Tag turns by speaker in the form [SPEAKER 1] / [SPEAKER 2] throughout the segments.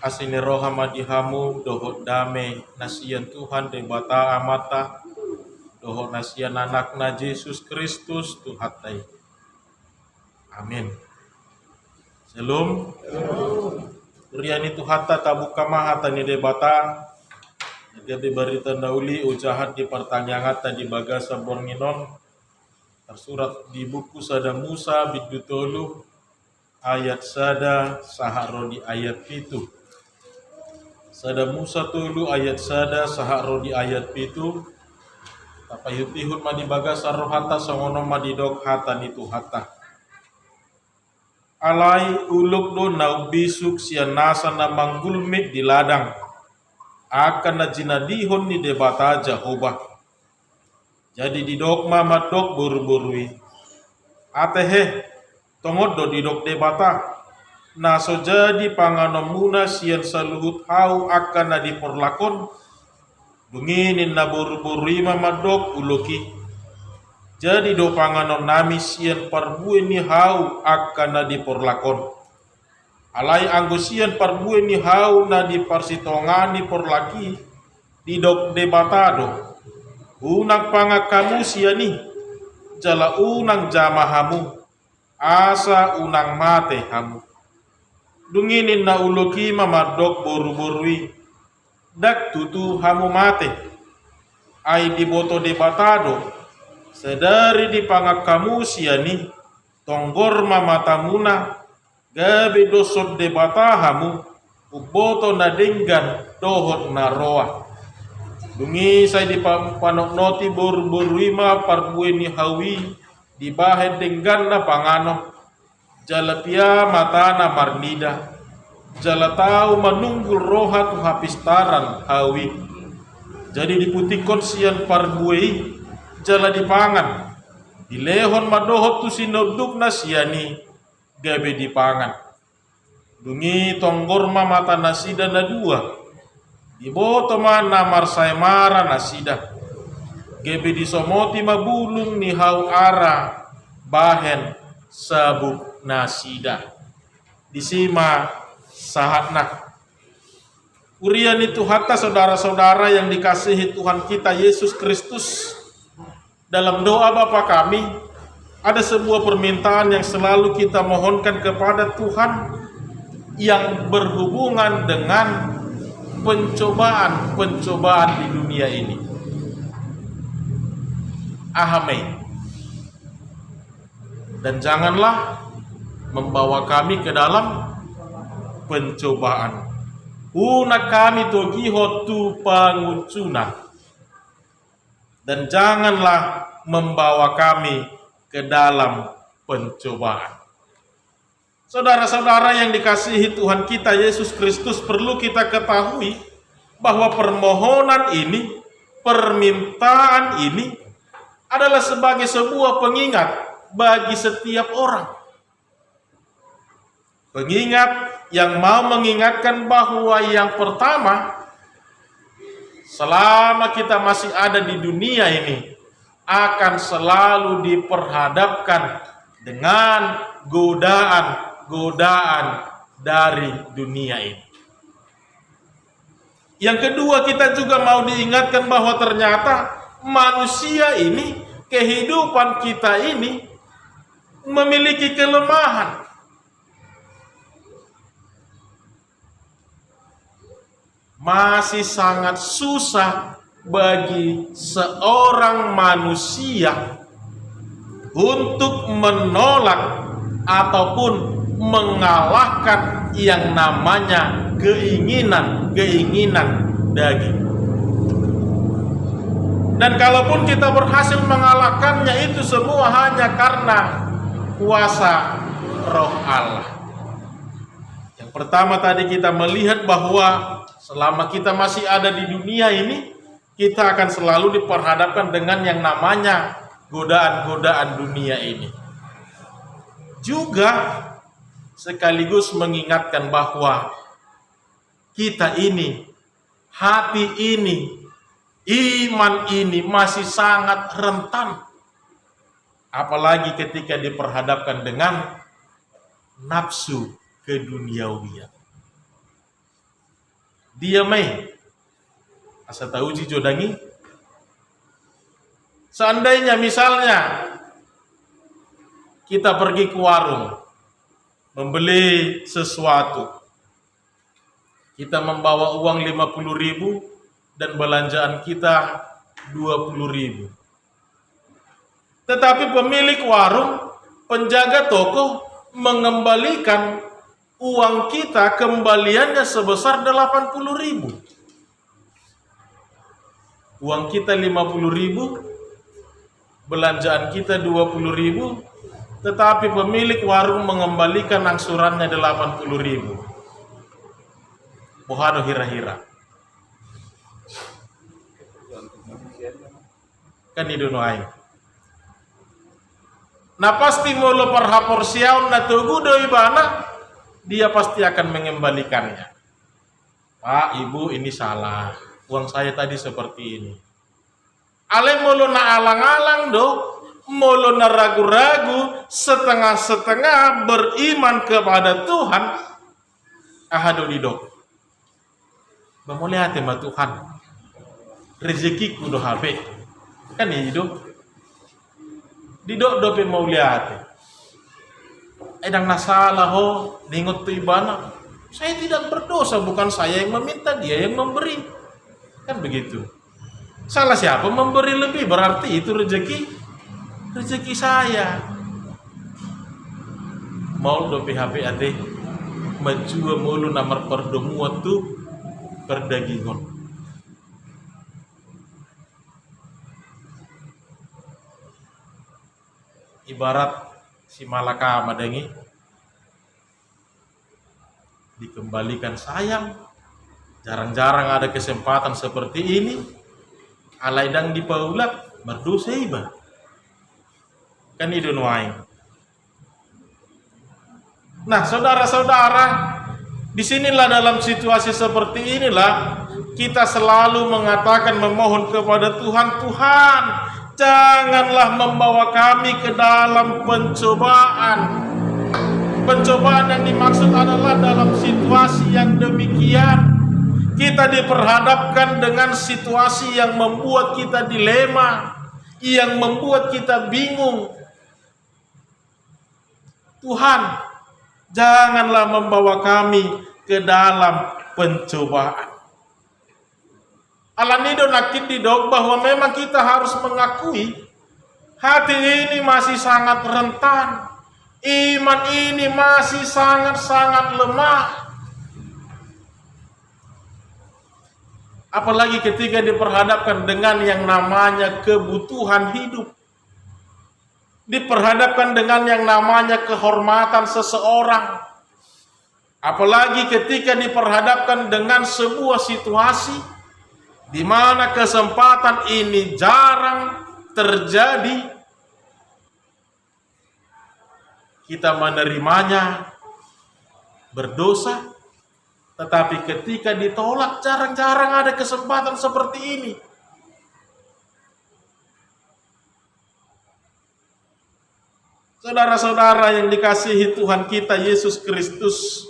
[SPEAKER 1] Asini roha madihamu dohot dame nasian Tuhan debata amata dohot nasian anakna Yesus Kristus Tuhatai. Amin. Selum Uriani Tuhata tabuka mahata ni debata jadi berita nauli ujahat di pertanyaan tadi bagasa bornginon tersurat di buku Sada Musa bidutolu ayat sada saharo di ayat pitu. Sada Musa tulu ayat sada saharo di ayat pitu. Tapayutihun madi bagasa rohata songono madi dok hata ni Tuhata. Alai uluk do nau bisuk sian nasa na manggulmit di ladang akan na jinadihon ni debata Jehova. Jadi di dok mama dok buru-burui atehe tongod do di dok debata na so jadi panganomuna sian saluhut hau akan na diporlakon dunginin na buru-burui mama dok uluki. Jadi do panganon nami sian parbue ni hau akan na diporlakon. Alai anggo sian parbue ni hau na diparsitongani porlaki di dok debatado. Unang pangakamu siani jala unang jamahamu asa unang mate hamu. Dunginin na uloki mamadok boru-borui dak tutu hamu mate. Ai diboto debatado. Sedari di pangakamu siani tonggor mamatamuna gabe dosot debatahamu uboto na denggan dohot na roa. Dungi say di panoknoti boru-borima parbue ni hawi di bahe denggan na pangano jalapia mata na marnida jala tau manunggul roha tu hapistaran hawi. Jadi diputikon sian parbue jala dipangan dilehon madohot tu sinoduk na siani gabe dipangan dungi tonggor mata nasida na dua diboto mana marsai mara nasida gabe disomoti mabulung ni hau ara bahen sabuk nasida disima sahatna. Urian itu hatta saudara-saudara yang dikasihi Tuhan kita Yesus Kristus. Dalam doa Bapa kami, ada sebuah permintaan yang selalu kita mohonkan kepada Tuhan yang berhubungan dengan pencobaan-pencobaan di dunia ini. Amin. Dan janganlah membawa kami ke dalam pencobaan. Una kami togiho tu pangucuna. Dan janganlah membawa kami ke dalam pencobaan. Saudara-saudara yang dikasihi Tuhan kita Yesus Kristus, perlu kita ketahui bahwa permohonan ini, permintaan ini adalah sebagai sebuah pengingat bagi setiap orang. Pengingat yang mau mengingatkan bahwa yang pertama, selama kita masih ada di dunia ini akan selalu diperhadapkan dengan godaan dari dunia ini. Yang kedua, kita juga mau diingatkan bahwa ternyata manusia ini, kehidupan kita ini memiliki kelemahan. Masih sangat susah bagi seorang manusia untuk menolak ataupun mengalahkan yang namanya keinginan daging. Dan kalaupun kita berhasil mengalahkannya, itu semua hanya karena kuasa Roh Allah. Yang pertama tadi kita melihat bahwa selama kita masih ada di dunia ini, kita akan selalu diperhadapkan dengan yang namanya godaan-godaan dunia ini. Juga sekaligus mengingatkan bahwa kita ini, hati ini, iman ini masih sangat rentan. Apalagi ketika diperhadapkan dengan nafsu keduniawian. dia mai asa tahu ji jodangi. Seandainya misalnya kita pergi ke warung membeli sesuatu, kita membawa uang 50.000 dan belanjaan kita 20.000. Tetapi pemilik warung, penjaga toko mengembalikan uang kita kembaliannya sebesar 80.000. Uang kita 50.000, belanjaan kita 20.000, tetapi pemilik warung mengembalikan angsurannya 80.000. Bohado hira-hira. Kan itu noai. Nah pasti mulu perhapor siaun na tugu doi bana, dia pasti akan mengembalikannya. Pak, ibu, ini salah. Uang saya tadi seperti ini. Ale mulu na alang-alang do, mulu na ragu-ragu, setengah-setengah beriman kepada Tuhan. Ahado didok. Bamole hati ma Tuhan. Rezekiku do habe. Kan hidup. Didok dope mau lihat. Edang nasalah ho, ningot tu ibana. Saya tidak berdosa, bukan saya yang meminta, dia yang memberi. Kan begitu. Salah siapa memberi lebih, berarti itu rezeki saya. Mau dope HP ate majua mulu namar perdomuan tu perdagingon. Ibarat si Malaka madangi dikembalikan sayang. Jarang-jarang ada kesempatan seperti ini. Alaidang dipaulat berdosa iba. Kan itu nuaing. Nah, saudara-saudara, disinilah dalam situasi seperti inilah kita selalu mengatakan, memohon kepada Tuhan, Tuhan, janganlah membawa kami ke dalam pencobaan. Pencobaan yang dimaksud adalah dalam situasi yang demikian. Kita diperhadapkan dengan situasi yang membuat kita dilema, yang membuat kita bingung. Tuhan, janganlah membawa kami ke dalam pencobaan. Alanido nakit didok bahwa memang kita harus mengakui hati ini masih sangat rentan. Iman ini masih sangat-sangat lemah. Apalagi ketika diperhadapkan dengan yang namanya kebutuhan hidup. Diperhadapkan dengan yang namanya kehormatan seseorang. Apalagi ketika diperhadapkan dengan sebuah situasi di mana kesempatan ini jarang terjadi. Kita menerimanya berdosa. Tetapi ketika ditolak, jarang-jarang ada kesempatan seperti ini. Saudara-saudara yang dikasihi Tuhan kita Yesus Kristus,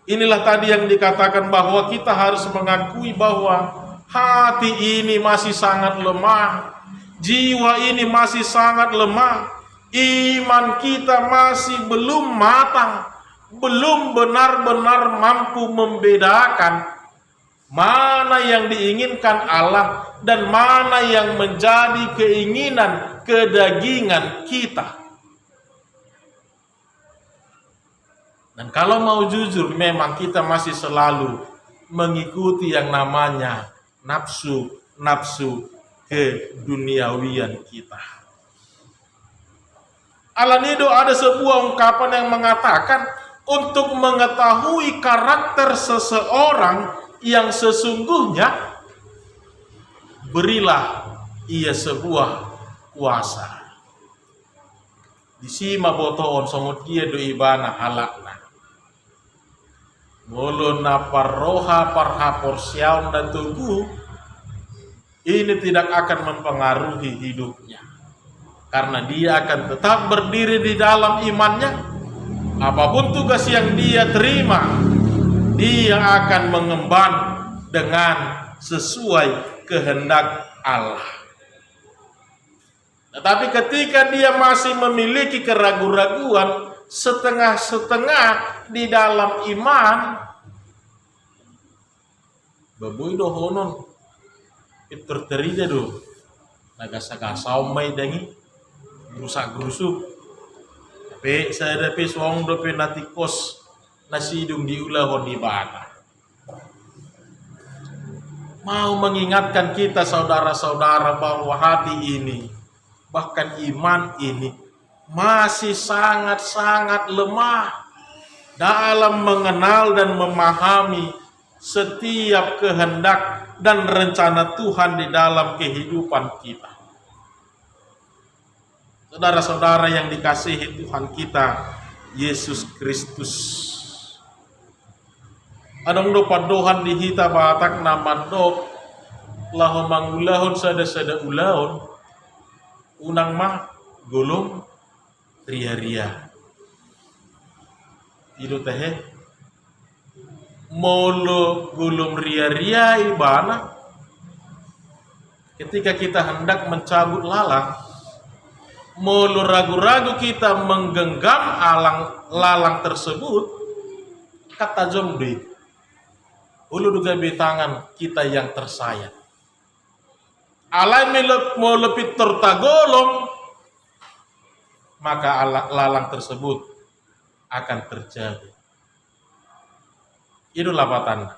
[SPEAKER 1] inilah tadi yang dikatakan bahwa kita harus mengakui bahwa hati ini masih sangat lemah, jiwa ini masih sangat lemah, iman kita masih belum matang, belum benar-benar mampu membedakan mana yang diinginkan Allah dan mana yang menjadi keinginan kedagingan kita. Dan kalau mau jujur, memang kita masih selalu mengikuti yang namanya nafsu keduniawian kita. Alanido ada sebuah ungkapan yang mengatakan, untuk mengetahui karakter seseorang yang sesungguhnya, berilah ia sebuah kuasa. Disima botoon songot kia do ibana halakna. Molo na parroha parhapor siaun dan tugu, ini tidak akan mempengaruhi hidupnya. Karena dia akan tetap berdiri di dalam imannya. Apapun tugas yang dia terima, dia akan mengemban dengan sesuai kehendak Allah. Tetapi ketika dia masih memiliki keraguan-raguan, setengah-setengah di dalam iman, babui dohonon itu terida do nagasagasaw may dangi grusak-grusuk tapi sa dapi suang do penatikos nasidung di ulahon di bana. Mau mengingatkan kita saudara-saudara bahwa hati ini, bahkan iman ini masih sangat-sangat lemah dalam mengenal dan memahami setiap kehendak dan rencana Tuhan di dalam kehidupan kita. Saudara-saudara yang dikasihi Tuhan kita Yesus Kristus, adong do padohan di hita batak nama dok laho mangulahon sada ulahon unang mah golong ria-ria itu teh molo golong ria-ria ibana ketika kita hendak mencabut lalang, molo ragu-ragu kita menggenggam lalang tersebut, kata jomdi ulu duga tangan kita yang tersayang. Alai mau lebih tertagolong, maka lalang tersebut akan terjadi. Itulah batanda.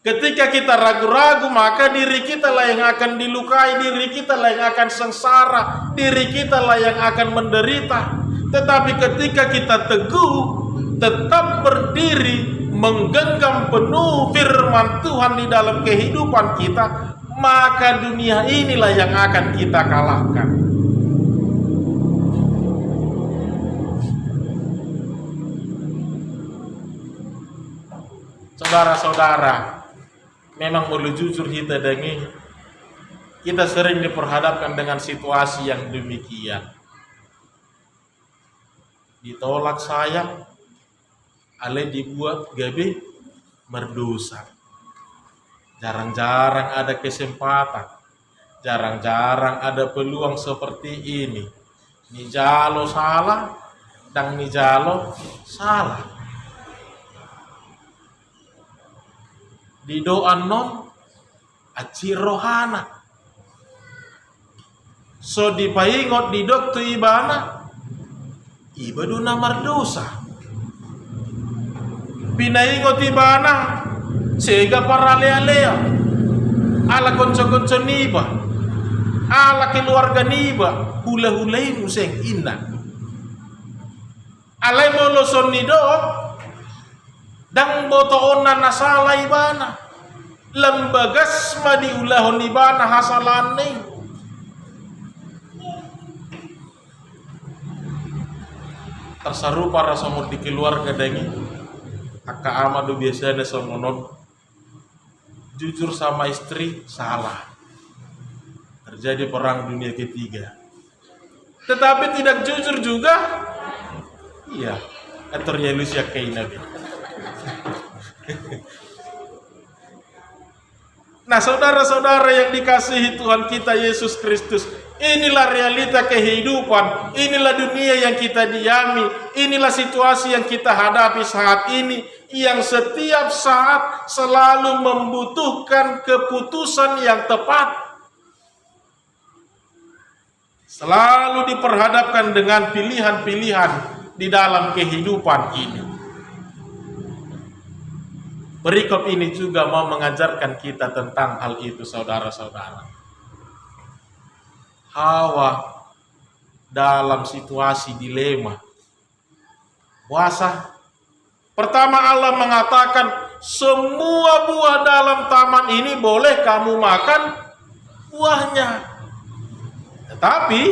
[SPEAKER 1] Ketika kita ragu-ragu, maka diri kita lah yang akan dilukai, diri kita lah yang akan sengsara, diri kita lah yang akan menderita. Tetapi ketika kita teguh, tetap berdiri, menggenggam penuh firman Tuhan di dalam kehidupan kita, maka dunia inilah yang akan kita kalahkan. Saudara-saudara, memang perlu jujur kita dengi, kita sering diperhadapkan dengan situasi yang demikian. Ditolak sayang, ale dibuat gabe berdosa. Jarang-jarang ada kesempatan, jarang-jarang ada peluang seperti ini. Ni jalo salah, dan ni jalo salah. Di doa non aci rohana. So dipaingot di dok tu ibana, iba duna mardosa. Pinaingot ibana, sega paralea-lea. Ala konco-konco niba, ala keluarga niba, hula-hulain useng inna. Alai moloson ni dok, dang botoon na nasala ibana, lembagas ma diulahon ibana hasalan nih. Tersaru para somod di keluarga dengi, kakak amadu biasanya somonon jujur sama istri salah, terjadi perang dunia ketiga. Tetapi tidak jujur juga, iya, aturnya Lucia Kainabi. Nah, saudara-saudara yang dikasihi Tuhan kita Yesus Kristus, inilah realita kehidupan, inilah dunia yang kita diami, inilah situasi yang kita hadapi saat ini, yang setiap saat selalu membutuhkan keputusan yang tepat, selalu diperhadapkan dengan pilihan-pilihan di dalam kehidupan ini. Perikop ini juga mau mengajarkan kita tentang hal itu, saudara-saudara. Hawa dalam situasi dilema. Puasa. Pertama Allah mengatakan semua buah dalam taman ini boleh kamu makan buahnya. Tetapi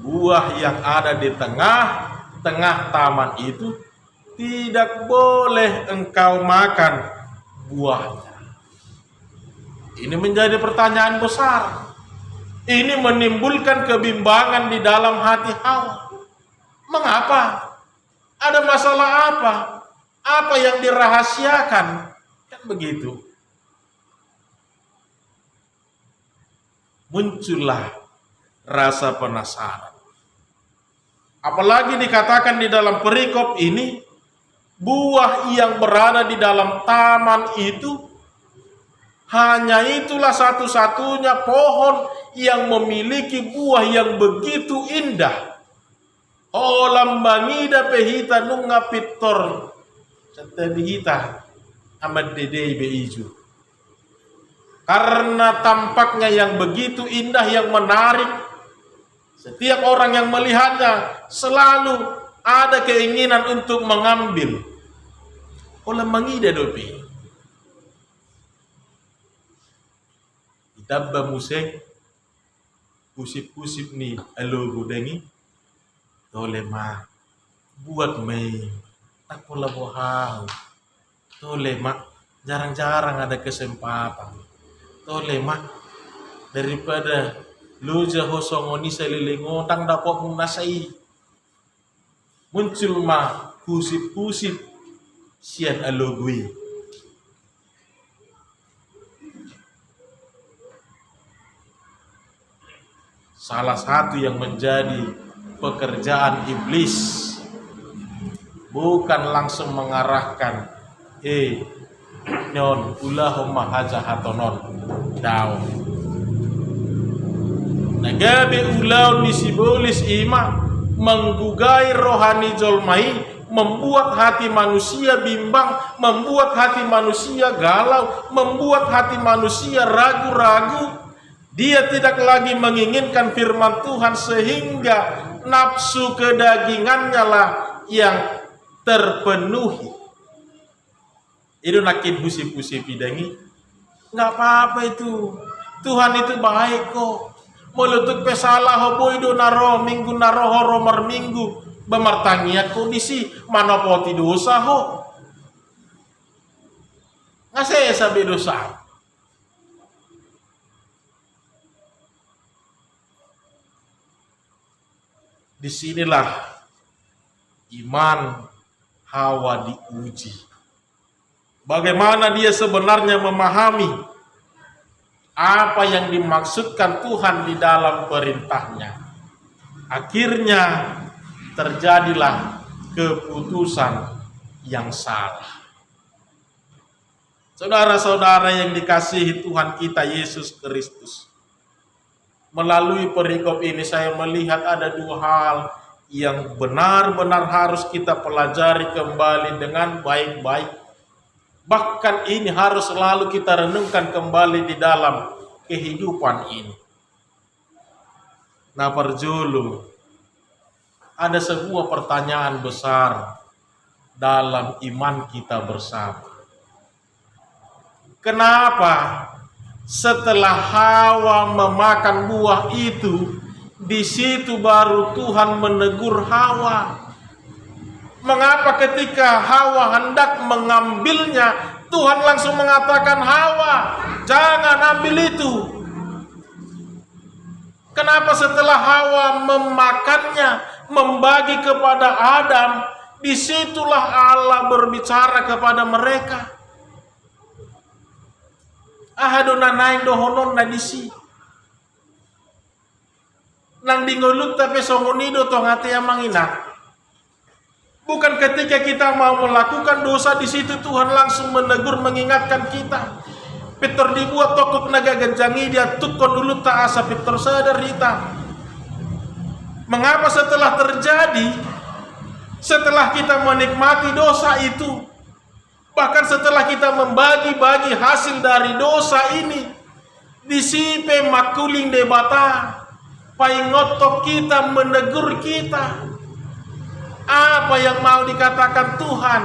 [SPEAKER 1] buah yang ada di tengah-tengah taman itu tidak boleh engkau makan buahnya. Ini menjadi pertanyaan besar. Ini menimbulkan kebimbangan di dalam hati Hawa. Mengapa? Ada masalah apa? Apa yang dirahasiakan? Kan begitu. Muncullah rasa penasaran. Apalagi dikatakan di dalam perikop ini, buah yang berada di dalam taman itu, hanya itulah satu-satunya pohon yang memiliki buah yang begitu indah. Olam bangida pehita nunga pitor setebihita amat dedei beiju. Karena tampaknya yang begitu indah, yang menarik, setiap orang yang melihatnya selalu ada keinginan untuk mengambil. Olam mangida dopi. Itabba musek pusip-pusip nih alo gudengi tole ma buat mei tak pola bohau tole ma jarang-jarang ada kesempatan. Tole mak daripada lu jaho songoni selilingotang dapat munasai muncul mah pusip-pusip sian alogui. Salah satu yang menjadi pekerjaan iblis bukan langsung mengarahkan nyon ulahumma haja hatonon daun nagabe ulau nisibolis ima menggugai rohani jolmai, membuat hati manusia bimbang, membuat hati manusia galau, membuat hati manusia ragu-ragu. Dia tidak lagi menginginkan firman Tuhan sehingga nafsu kedagingannya lah yang terpenuhi. Itu nakin husip-husip bidangi. Nggak apa-apa itu. Tuhan itu baik kok. Meletuk pesalah hobo itu naro minggu naro horomar minggu. Bemartangiat kondisi mana poti dosa ho. Ngasih sabi dosa. Disinilah iman Hawa diuji. Bagaimana dia sebenarnya memahami apa yang dimaksudkan Tuhan di dalam perintahnya. Akhirnya terjadilah keputusan yang salah. Saudara-saudara yang dikasihi Tuhan kita Yesus Kristus, melalui perikop ini saya melihat ada dua hal yang benar-benar harus kita pelajari kembali dengan baik-baik. Bahkan ini harus selalu kita renungkan kembali di dalam kehidupan ini. Nah, perjulu ada sebuah pertanyaan besar dalam iman kita bersama. Kenapa setelah Hawa memakan buah itu, di situ baru Tuhan menegur Hawa? Mengapa ketika Hawa hendak mengambilnya, Tuhan langsung mengatakan, Hawa, jangan ambil itu? Kenapa setelah Hawa memakannya, membagi kepada Adam, disitulah Allah berbicara kepada mereka? Ahadona naik dohonon na disi. Nang dingulut tapi songonido tong hati yang mangina. Bukan ketika kita mau melakukan dosa di situ Tuhan langsung menegur, mengingatkan kita. Peter dibuat tokok naga genjangi dia tukon dulu tak asa Peter sadar kita. Mengapa setelah terjadi, setelah kita menikmati dosa itu, bahkan setelah kita membagi-bagi hasil dari dosa ini, disipe makuling debata, paingotok kita, menegur kita. Apa yang mau dikatakan Tuhan?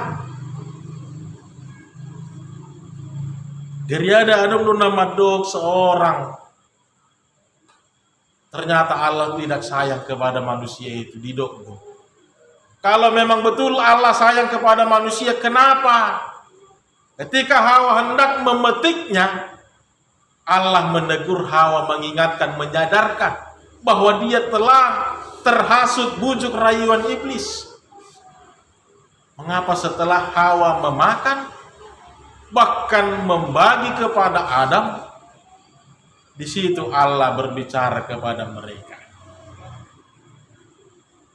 [SPEAKER 1] Geriada adem lu nama dok seorang. Ternyata Allah tidak sayang kepada manusia itu di dok. Kalau memang betul Allah sayang kepada manusia, kenapa ketika Hawa hendak memetiknya, Allah menegur Hawa, mengingatkan, menyadarkan bahwa dia telah terhasut bujuk rayuan iblis. Mengapa setelah Hawa memakan, bahkan membagi kepada Adam, di situ Allah berbicara kepada mereka.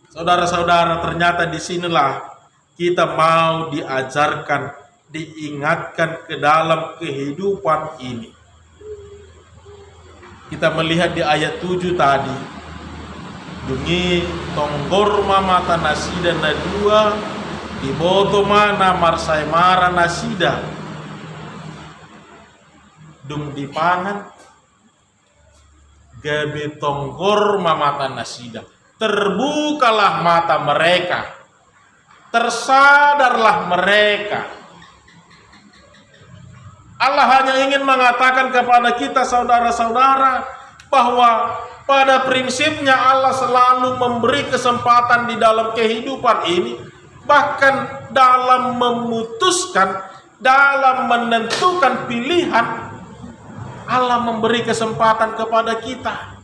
[SPEAKER 1] Saudara-saudara, ternyata disinilah kita mau diajarkan, diingatkan ke dalam kehidupan ini. Kita melihat di ayat 7 tadi, dungi tonggor mata nasida na dua, di boto mana marsai mara nasida, dung dipangan, gabe tonggor mata nasida. Terbukalah mata mereka, tersadarlah mereka. Allah hanya ingin mengatakan kepada kita saudara-saudara bahwa pada prinsipnya Allah selalu memberi kesempatan di dalam kehidupan ini, bahkan dalam memutuskan, dalam menentukan pilihan, Allah memberi kesempatan kepada kita.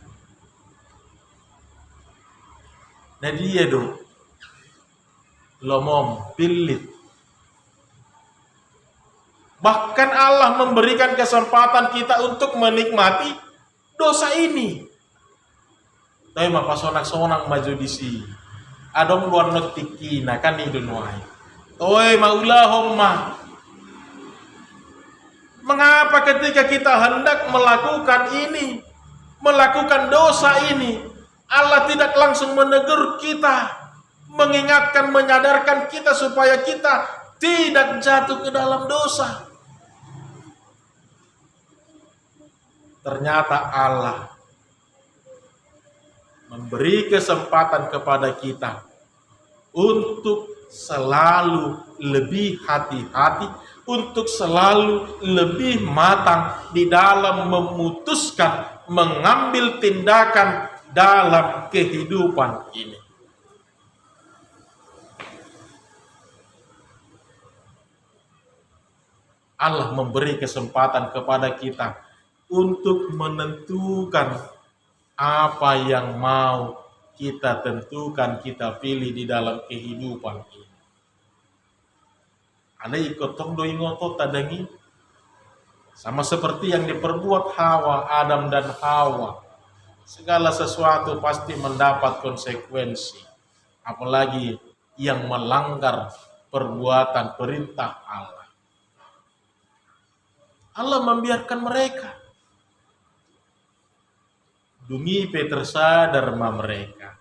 [SPEAKER 1] Nah dia dong, lomom pilit. Bahkan Allah memberikan kesempatan kita untuk menikmati dosa ini. Tapi mapa sonak-sonak maju di sini. Adom luar notiki, nah kan itu nuai. Oi maulahumma. Mengapa ketika kita hendak melakukan ini, melakukan dosa ini, Allah tidak langsung menegur kita, mengingatkan, menyadarkan kita supaya kita tidak jatuh ke dalam dosa? Ternyata Allah memberi kesempatan kepada kita untuk selalu lebih hati-hati, untuk selalu lebih matang di dalam memutuskan, mengambil tindakan dalam kehidupan ini. Allah memberi kesempatan kepada kita untuk menentukan apa yang mau kita tentukan, kita pilih di dalam kehidupan ini. Ada ikut tong doi ngotot tadangi, sama seperti yang diperbuat Hawa, Adam dan Hawa. Segala sesuatu pasti mendapat konsekuensi, apalagi yang melanggar perbuatan perintah Allah. Allah membiarkan mereka. Dungi tersadar mereka.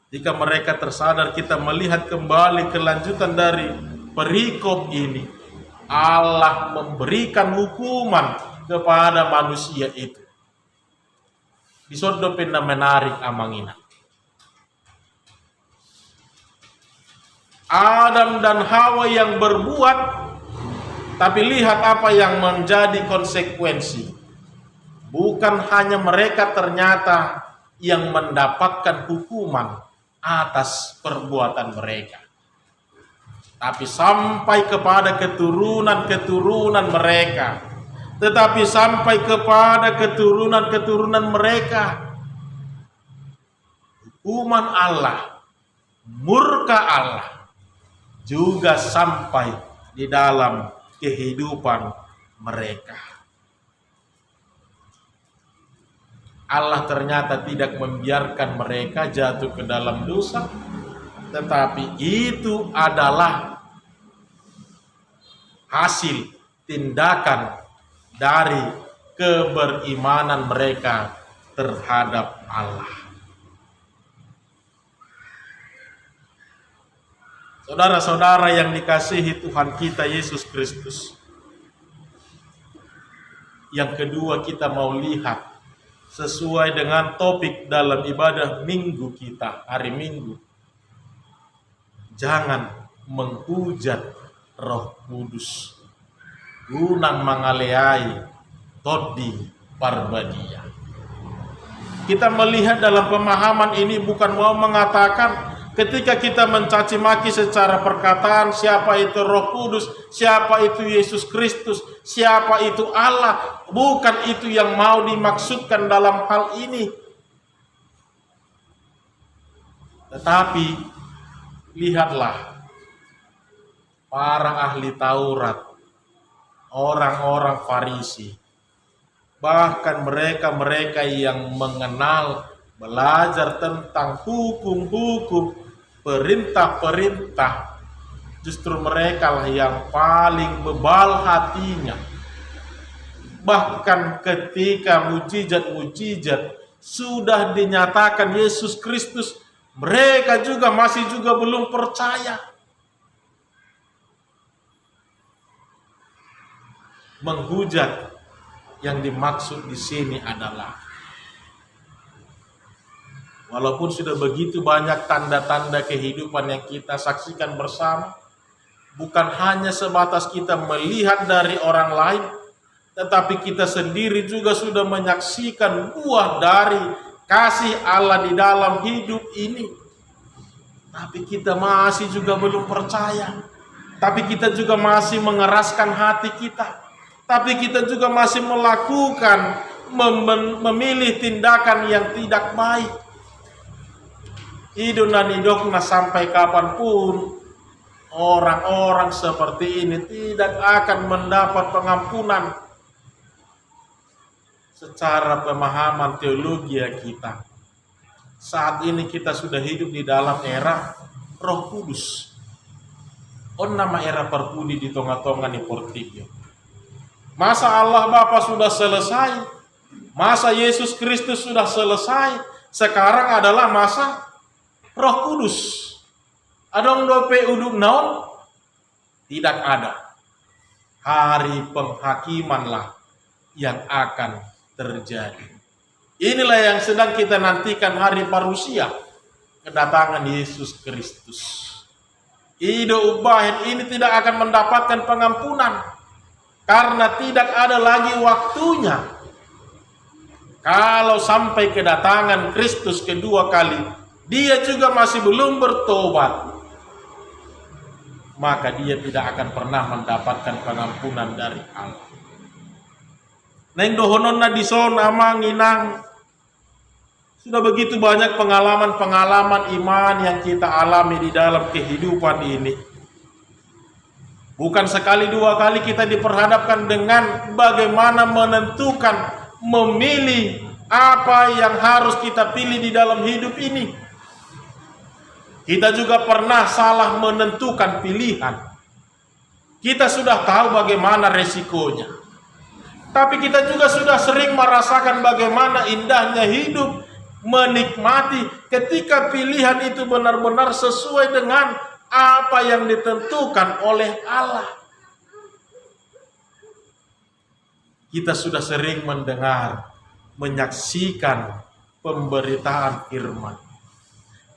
[SPEAKER 1] Jika mereka tersadar, kita melihat kembali kelanjutan dari perikop ini. Allah memberikan hukuman kepada manusia itu. Disodopin na menarik amangina. Adam dan Hawa yang berbuat, tapi lihat apa yang menjadi konsekuensi. Bukan hanya mereka ternyata yang mendapatkan hukuman atas perbuatan mereka, tapi sampai kepada keturunan-keturunan mereka, tetapi sampai kepada keturunan-keturunan mereka. Hukuman Allah, murka Allah juga sampai di dalam kehidupan mereka. Allah ternyata tidak membiarkan mereka jatuh ke dalam dosa, tetapi itu adalah hasil tindakan dari keberimanan mereka terhadap Allah. Saudara-saudara yang dikasihi Tuhan kita Yesus Kristus, yang kedua kita mau lihat sesuai dengan topik dalam ibadah minggu kita hari Minggu. Jangan menghujat Roh Kudus, gunang mangaleai todi parbadia. Kita melihat dalam pemahaman ini bukan mau mengatakan ketika kita mencaci maki secara perkataan siapa itu Roh Kudus, siapa itu Yesus Kristus, siapa itu Allah. Bukan itu yang mau dimaksudkan dalam hal ini. Tetapi Lihatlah para ahli Taurat, orang-orang Farisi, bahkan mereka-mereka yang mengenal, belajar tentang hukum-hukum, perintah-perintah, justru mereka lah yang paling bebal hatinya. Bahkan ketika mujizat-mujizat sudah dinyatakan Yesus Kristus, mereka juga masih belum percaya. Menghujat yang dimaksud di sini adalah, walaupun sudah begitu banyak tanda-tanda kehidupan yang kita saksikan bersama, bukan hanya sebatas kita melihat dari orang lain, tetapi kita sendiri juga sudah menyaksikan buah dari kasih Allah di dalam hidup ini. Tapi kita masih juga belum percaya. Tapi kita juga masih mengeraskan hati kita. Tapi kita juga masih melakukan, memilih tindakan yang tidak baik. Iduna nidokna sampai kapanpun orang-orang seperti ini tidak akan mendapat pengampunan secara pemahaman teologi kita. Saat ini kita sudah hidup di dalam era Roh Kudus. Nama era perpudi di tengah-tengah di Portibio. Masa Allah Bapa sudah selesai, masa Yesus Kristus sudah selesai, sekarang adalah masa Roh Kudus. Adong dope uduk naon? Tidak ada. Hari penghakimanlah yang akan terjadi. Inilah yang sedang kita nantikan, hari parusia, kedatangan Yesus Kristus. Ido ubahin ini tidak akan mendapatkan pengampunan karena tidak ada lagi waktunya. Kalau sampai kedatangan Kristus kedua kali, dia juga masih belum bertobat, maka dia tidak akan pernah mendapatkan pengampunan dari Allah. Neng dohononna di sona manginang. Sudah begitu banyak pengalaman-pengalaman iman yang kita alami di dalam kehidupan ini. Bukan sekali dua kali kita diperhadapkan dengan bagaimana menentukan, memilih apa yang harus kita pilih di dalam hidup ini. Kita juga pernah salah menentukan pilihan. Kita sudah tahu bagaimana resikonya. Tapi kita juga sudah sering merasakan bagaimana indahnya hidup, menikmati ketika pilihan itu benar-benar sesuai dengan apa yang ditentukan oleh Allah. Kita sudah sering mendengar, menyaksikan pemberitaan firman.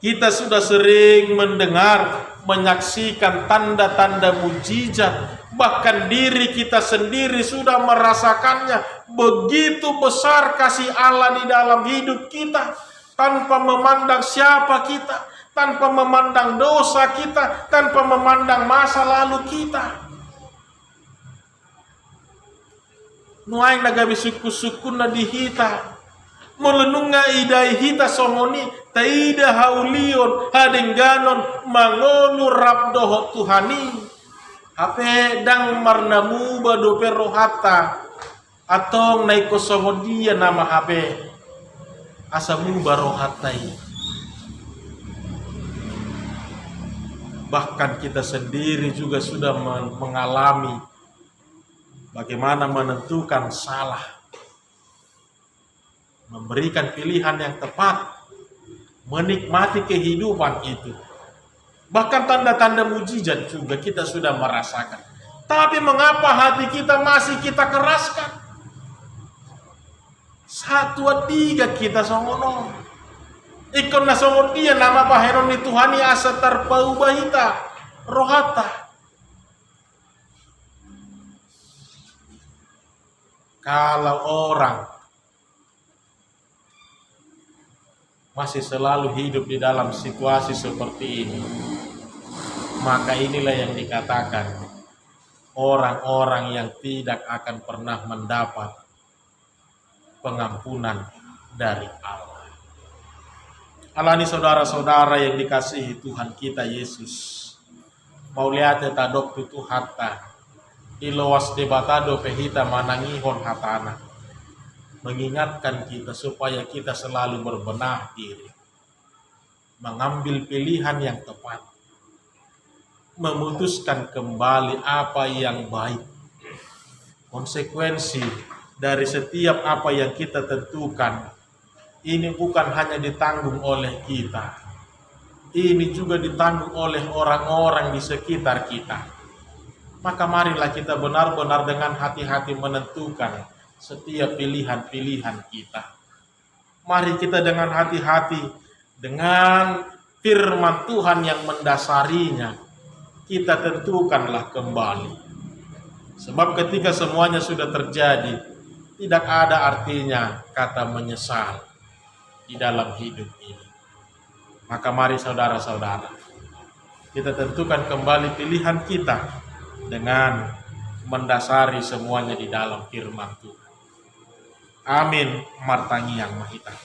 [SPEAKER 1] Kita sudah sering mendengar, menyaksikan tanda-tanda mujizat. Bahkan diri kita sendiri sudah merasakannya. Begitu besar kasih Allah di dalam hidup kita, tanpa memandang siapa kita, tanpa memandang dosa kita, tanpa memandang masa lalu kita. Nuaing nagabi suku-sukuna dihita, melenunga idai hita songoni, taida haulion, hadengganon, mangolu rabdoho Tuhani. Ape dang marnamu badope rohata atong naiko songodia nama hape asamu barohatai. Bahkan kita sendiri juga sudah mengalami bagaimana menentukan salah, memberikan pilihan yang tepat, menikmati kehidupan itu. Bahkan tanda-tanda mujizat juga kita sudah merasakan. Tapi mengapa hati kita masih kita keraskan? 1, 2, 3 kita songono. Ikon na songon dia nama paheron ni Tuhani asa terpaubahita rohata. Kalau orang masih selalu hidup di dalam situasi seperti ini, maka inilah yang dikatakan orang-orang yang tidak akan pernah mendapat pengampunan dari Allah. Alani saudara-saudara yang dikasihi Tuhan kita Yesus. Mau lihat tadok tutu hatta. Ilowas debatado pehita manangihon hatana. Mengingatkan kita supaya kita selalu berbenah diri. Mengambil pilihan yang tepat. Memutuskan kembali apa yang baik. Konsekuensi dari setiap apa yang kita tentukan ini bukan hanya ditanggung oleh kita. Ini juga ditanggung oleh orang-orang di sekitar kita. Maka marilah kita benar-benar dengan hati-hati menentukan setiap pilihan-pilihan kita. Mari kita dengan hati-hati, dengan firman Tuhan yang mendasarinya, kita tentukanlah kembali. Sebab ketika semuanya sudah terjadi, tidak ada artinya kata menyesal di dalam hidup ini. Maka mari saudara-saudara, kita tentukan kembali pilihan kita dengan mendasari semuanya di dalam firman Tuhan. Amin. Martangi yang mahita.